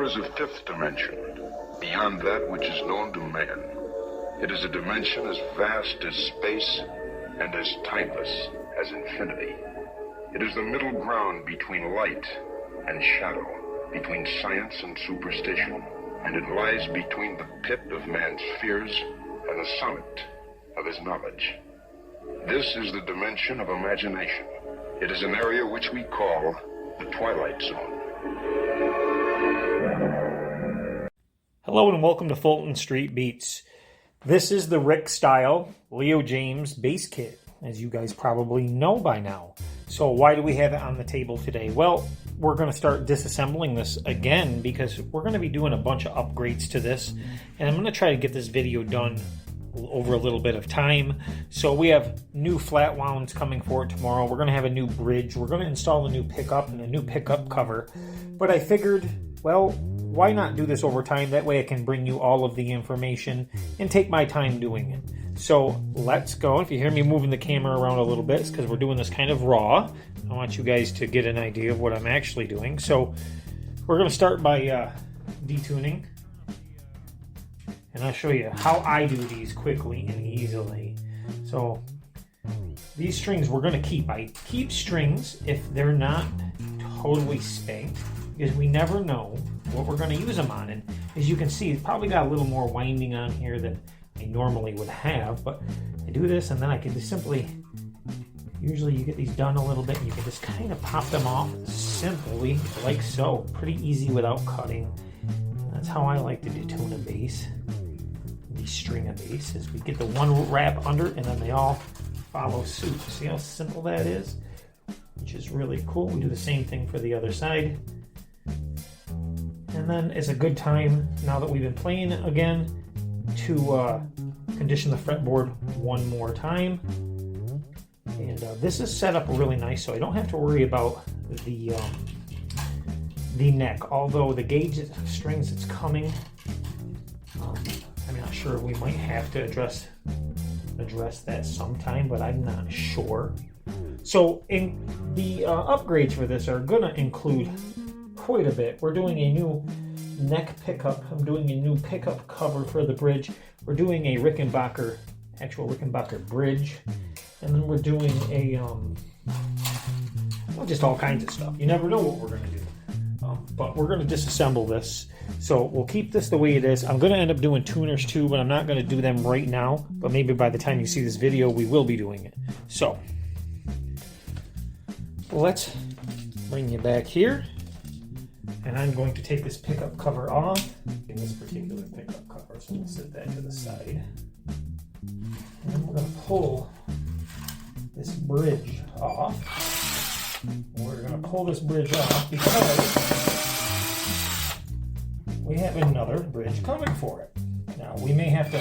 is a fifth dimension, beyond that which is known to man. It is a dimension as vast as space and as timeless as infinity. It is the middle ground between light and shadow, between science and superstition, and it lies between the pit of man's fears and the summit of his knowledge. This is the dimension of imagination. It is an area which we call the Twilight Zone. Hello and welcome to Fulton Street Beats. This is the Rick style Leo Jaymz bass kit, as you guys probably know by now. So why do we have it on the table today? Well, we're going to start disassembling this again because we're going to be doing a bunch of upgrades to this, and I'm going to try to get this video done over a little bit of time. So we have new flat wounds coming for it tomorrow. We're going to have a new bridge. We're going to install a new pickup and a new pickup cover. But I figured, well, why not do this over time? That way I can bring you all of the information and take my time doing it. So let's go. If you hear me moving the camera around a little bit, it's because we're doing this kind of raw. I want you guys to get an idea of what I'm actually doing. So we're going to start by detuning. And I'll show you how I do these quickly and easily. So these strings we're going to keep. I keep strings if they're not totally spanked, because we never know what we're going to use them on. And as you can see, it's probably got a little more winding on here than I normally would have. But I do this and then I can just simply, usually you get these done a little bit and you can just kind of pop them off simply like so. Pretty easy without cutting. That's how I like to detune a bass. These string of basses. We get the one wrap under and then they all follow suit. See how simple that is? Which is really cool. We do the same thing for the other side. And then it's a good time, now that we've been playing again, to condition the fretboard one more time. And this is set up really nice, so I don't have to worry about the neck. Although the gauge strings that's coming, I'm not sure. We might have to address that sometime, but I'm not sure. So in the upgrades for this are going to include quite a bit. We're doing a new neck pickup. I'm doing a new pickup cover for the bridge. We're doing a Rickenbacker, actual Rickenbacker Bridge. And then we're doing a, well, just all kinds of stuff. You never know what we're going to do. But we're going to disassemble this. So we'll keep this the way it is. I'm going to end up doing tuners too, but I'm not going to do them right now. But maybe by the time you see this video, we will be doing it. So let's bring you back here. And I'm going to take this pickup cover off. In this particular pickup cover, so we'll set that to the side. And then we're going to pull this bridge off. We're going to pull this bridge off because we have another bridge coming for it. Now, we may have to,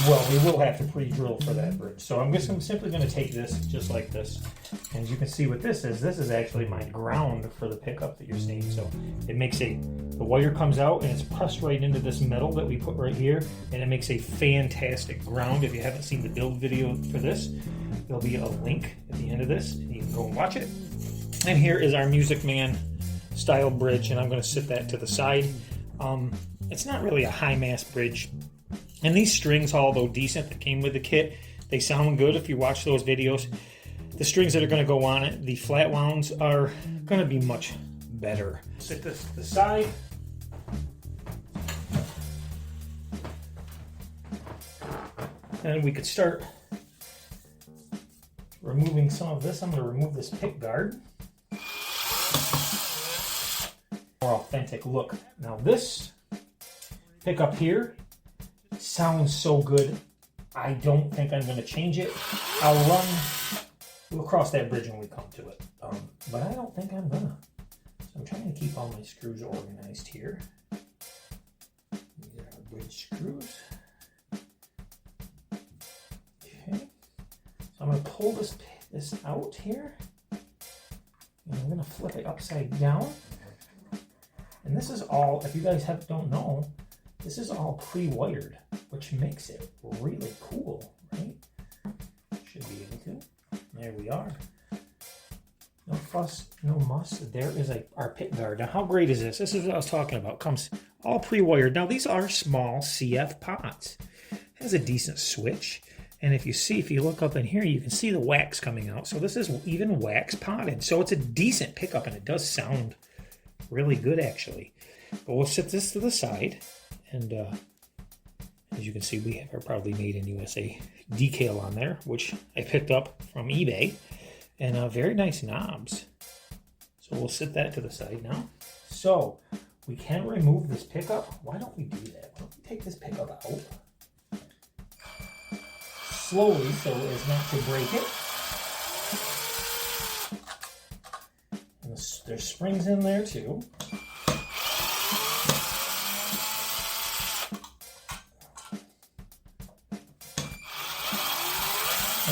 well, we will have to pre-drill for that bridge. So I'm simply going to take this just like this. And as you can see what this is actually my ground for the pickup that you're seeing. So it makes the wire comes out and it's pressed right into this metal that we put right here. And it makes a fantastic ground. If you haven't seen the build video for this, there'll be a link at the end of this. And you can go and watch it. And here is our Music Man style bridge, and I'm going to sit that to the side. It's not really a high mass bridge, and these strings, although decent, that came with the kit, they sound good if you watch those videos. The strings that are going to go on it, the flat wounds, are going to be much better. Sit this to the side. And we could start removing some of this. I'm going to remove this pick guard. More authentic look. Now this pickup here sounds so good. I don't think I'm going to change it. We'll cross that bridge when we come to it. But I don't think I'm gonna. So I'm trying to keep all my screws organized here. These are our bridge screws. Okay. So I'm gonna pull this out here. And I'm gonna flip it upside down. And this is all, if you guys don't know, this is all pre-wired, which makes it really cool, right? Should be able to. There we are. No fuss, no muss. There is our pit guard. Now, how great is this? This is what I was talking about. Comes all pre-wired. Now, these are small CF pots. It has a decent switch. And if you look up in here, you can see the wax coming out. So this is even wax potted. So it's a decent pickup, and it does sound really good, actually. But we'll set this to the side. And as you can see, we have our proudly made in USA decal on there, which I picked up from eBay. And very nice knobs. So we'll set that to the side now. So we can remove this pickup. Why don't we do that? Why don't we take this pickup out slowly so as not to break it. And there's springs in there too.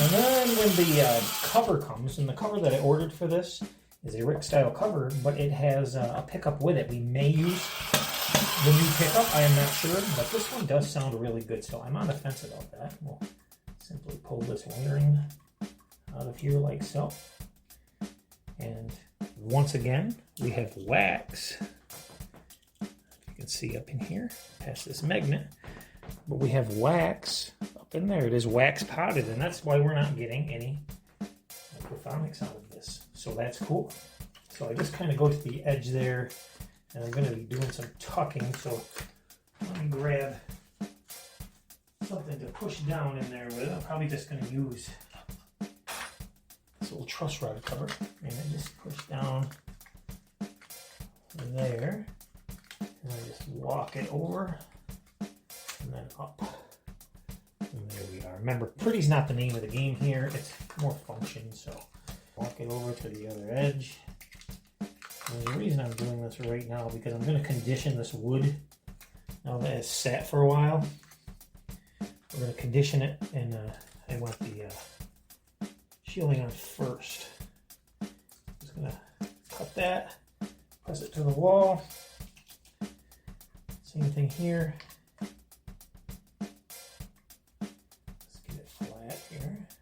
And then when the cover comes, and the cover that I ordered for this is a Rick style cover, but it has a pickup with it. We may use the new pickup, I am not sure, but this one does sound really good, so I'm on the fence about that. We'll simply pull this wiring out of here like so. And once again, we have wax. You can see up in here, past this magnet. But we have wax up in there. It is wax potted, and that's why we're not getting any microphonics out of this. So that's cool. So I just kind of go to the edge there, and I'm going to be doing some tucking. So let me grab something to push down in there with. I'm probably just going to use this little truss rod cover, and I just push down there, and I just walk it over. And then up. And there we are. Remember, pretty's not the name of the game here. It's more function. So walk it over to the other edge. And the reason I'm doing this right now because I'm going to condition this wood. Now that it's sat for a while, we're going to condition it, and I want the shielding on first. Just going to cut that, press it to the wall. Same thing here.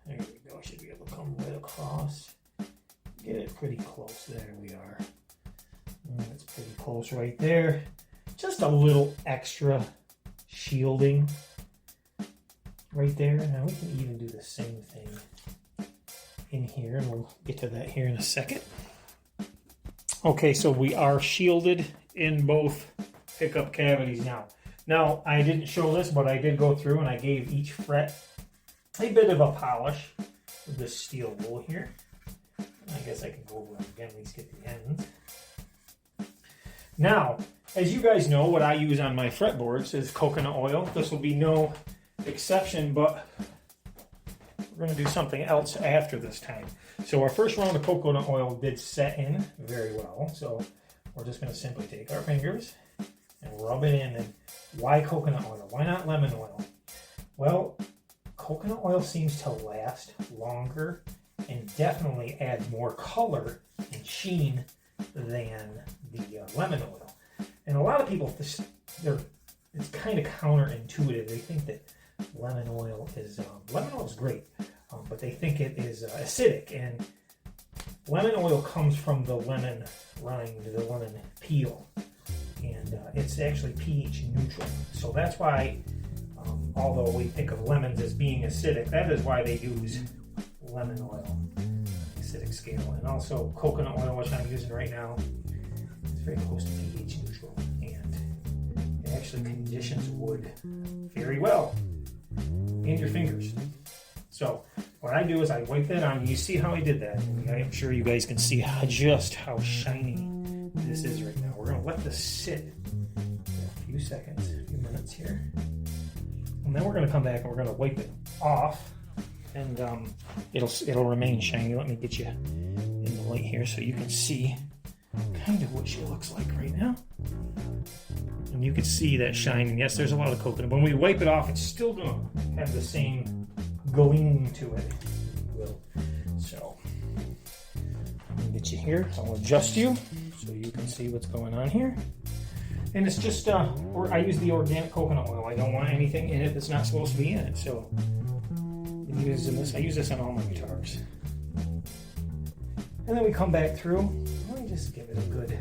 There we go. Should be able to come right across. Get it pretty close. There we are. That's pretty close right there. Just a little extra shielding right there. Now we can even do the same thing in here, and we'll get to that here in a second. Okay, so we are shielded in both pickup cavities now. Now, I didn't show this, but I did go through and I gave each fret a bit of a polish with this steel wool here. I guess I can go over it again, at least get the ends. Now, as you guys know, what I use on my fretboards is coconut oil. This will be no exception, but we're going to do something else after this time. So our first round of coconut oil did set in very well. So we're just going to simply take our fingers and rub it in. And why coconut oil? Why not lemon oil? Well, coconut oil seems to last longer and definitely add more color and sheen than the lemon oil. And a lot of people, it's kind of counterintuitive. They think that lemon oil is great, but they think it is acidic. And lemon oil comes from the lemon rind, the lemon peel, and it's actually pH neutral. So that's why, although we think of lemons as being acidic, that is why they use lemon oil, acidic scale. And also coconut oil, which I'm using right now, is very close to pH neutral, and it actually conditions wood very well in your fingers. So what I do is I wipe that on. You see how I did that? I'm sure you guys can see just how shiny this is right now. We're going to let this sit for a few seconds, a few minutes here. And then we're going to come back and we're going to wipe it off, and it'll remain shiny. Let me get you in the light here so you can see kind of what she looks like right now. And you can see that shine. And yes, there's a lot of coconut. When we wipe it off, it's still going to have the same gleam to it. So let me get you here. I'll adjust you so you can see what's going on here. And it's just, I use the organic coconut oil. I don't want anything in it that's not supposed to be in it. So I use this on all my guitars. And then we come back through. Let me just give it a good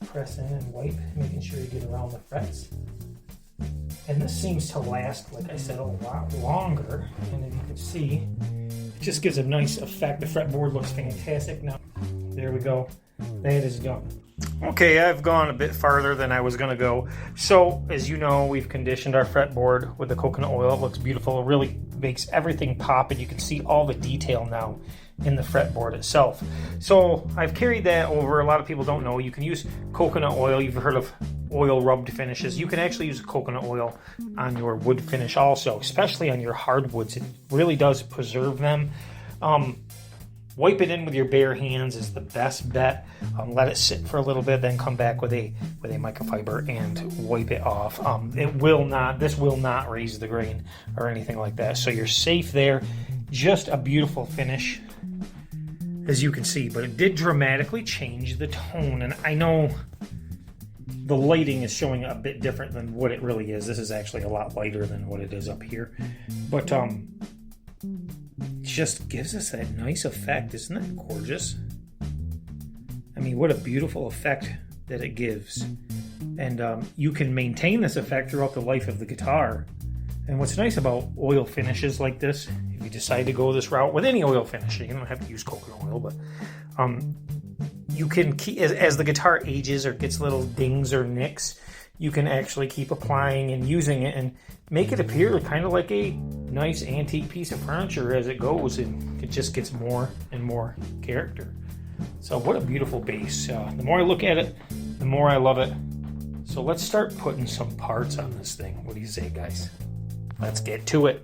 press in and wipe, making sure you get around the frets. And this seems to last, like I said, a lot longer. And if you can see, it just gives a nice effect. The fretboard looks fantastic now. There we go. That is done. Okay, I've gone a bit farther than I was going to go. So, as you know, we've conditioned our fretboard with the coconut oil. It looks beautiful. It really makes everything pop, and you can see all the detail now in the fretboard itself. So, I've carried that over. A lot of people don't know. You can use coconut oil. You've heard of oil rubbed finishes. You can actually use coconut oil on your wood finish also, especially on your hardwoods. It really does preserve them. Wipe it in with your bare hands is the best bet. Let it sit for a little bit, then come back with a microfiber and wipe it off. This will not raise the grain or anything like that. So you're safe there. Just a beautiful finish, as you can see, but it did dramatically change the tone. And I know the lighting is showing a bit different than what it really is. This is actually a lot lighter than what it is up here. But just gives us that nice effect. Isn't that gorgeous? I mean, what a beautiful effect that it gives. And you can maintain this effect throughout the life of the guitar. And what's nice about oil finishes like this, if you decide to go this route with any oil finish, you don't have to use coconut oil, but you can keep, as the guitar ages or gets little dings or nicks, you can actually keep applying and using it and make it appear kind of like a nice antique piece of furniture as it goes, and it just gets more and more character. So what a beautiful bass. The more I look at it, the more I love it. So let's start putting some parts on this thing. What do you say, guys? Let's get to it.